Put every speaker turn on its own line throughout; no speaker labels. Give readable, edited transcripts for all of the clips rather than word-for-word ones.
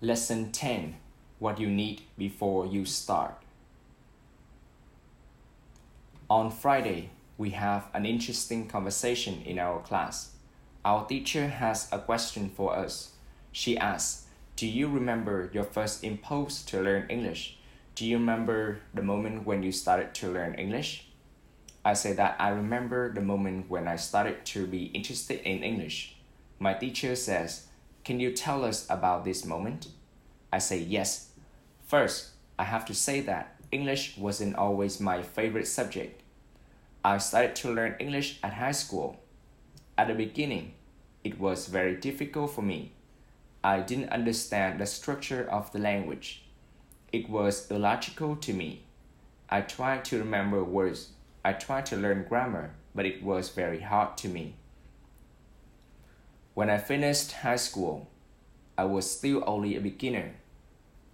Lesson 10. What you need before you start. On Friday, we have an interesting conversation in our class. Our teacher has a question for us. She asks, do you remember your first impulse to learn English? Do you remember the moment when you started to learn English? I say that I remember the moment when I started to be interested in English. My teacher says, can you tell us about this moment? I say yes. First, I have to say that English wasn't always my favorite subject. I started to learn English at high school. At the beginning, it was very difficult for me. I didn't understand the structure of the language. It was illogical to me. I tried to remember words. I tried to learn grammar, but it was very hard to me. When I finished high school, I was still only a beginner.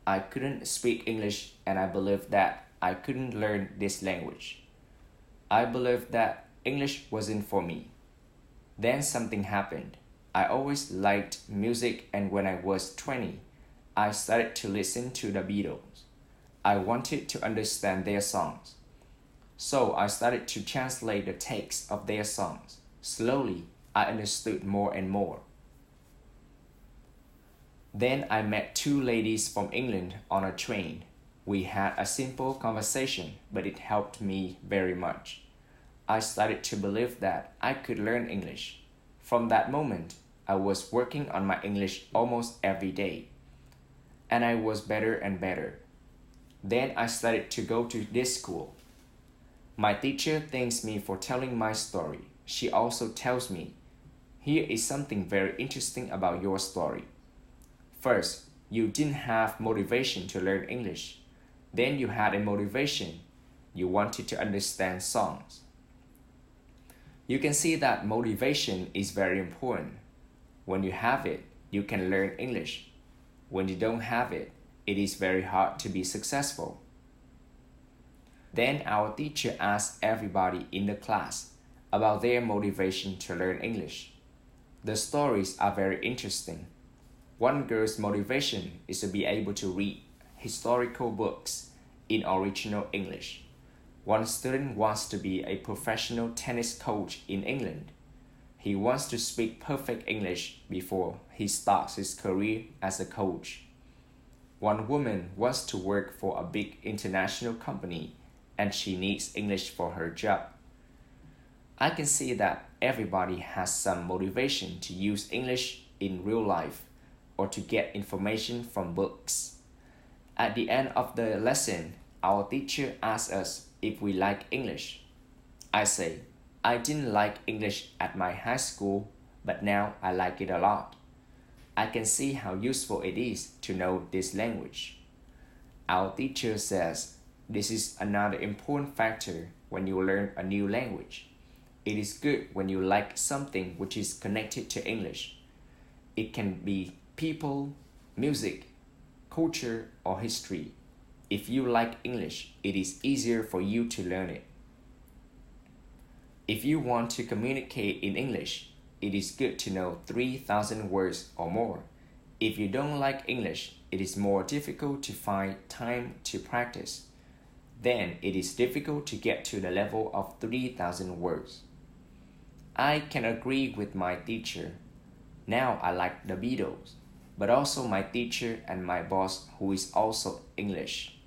I couldn't speak English and I believed that I couldn't learn this language. I believed that English wasn't for me. Then something happened. I always liked music and when I was 20, I started to listen to the Beatles. I wanted to understand their songs. So I started to translate the text of their songs. Slowly, I understood more and more. Then I met two ladies from England on a train. We had a simple conversation, but it helped me very much. I started to believe that I could learn English. From that moment, I was working on my English almost every day. And I was better and better. Then I started to go to this school. My teacher thanks me for telling my story. She also tells me, here is something very interesting about your story. First, you didn't have motivation to learn English. Then you had a motivation. You wanted to understand songs. You can see that motivation is very important. When you have it, you can learn English. When you don't have it, it is very hard to be successful. Then our teacher asked everybody in the class about their motivation to learn English. The stories are very interesting. One girl's motivation is to be able to read historical books in original English. One student wants to be a professional tennis coach in England. He wants to speak perfect English before he starts his career as a coach. One woman wants to work for a big international company and she needs English for her job. I can see that everybody has some motivation to use English in real life or to get information from books. At the end of the lesson, our teacher asks us if we like English. I say, I didn't like English at my high school, but now I like it a lot. I can see how useful it is to know this language. Our teacher says, this is another important factor when you learn a new language. It is good when you like something which is connected to English. It can be people, music, culture, or history. If you like English, it is easier for you to learn it. If you want to communicate in English, it is good to know 3,000 words or more. If you don't like English, it is more difficult to find time to practice. Then it is difficult to get to the level of 3,000 words. I can agree with my teacher. Now I like the Beatles, but also my teacher and my boss who is also English.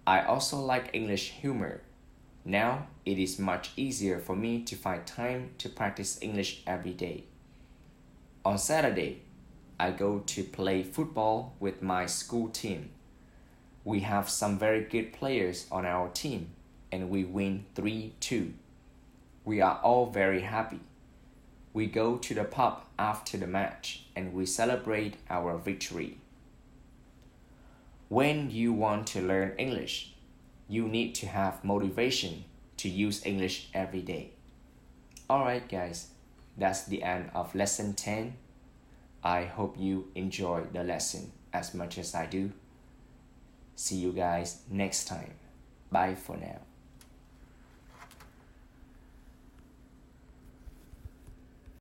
I also like English humor. Now it is much easier for me to find time to practice English every day. On Saturday, I go to play football with my school team. We have some very good players on our team and we win 3-2. We are all very happy. We go to the pub after the match and we celebrate our victory. When you want to learn English, you need to have motivation to use English every day. Alright guys, that's the end of lesson 10. I hope you enjoy the lesson as much as I do. See you guys next time. Bye for now.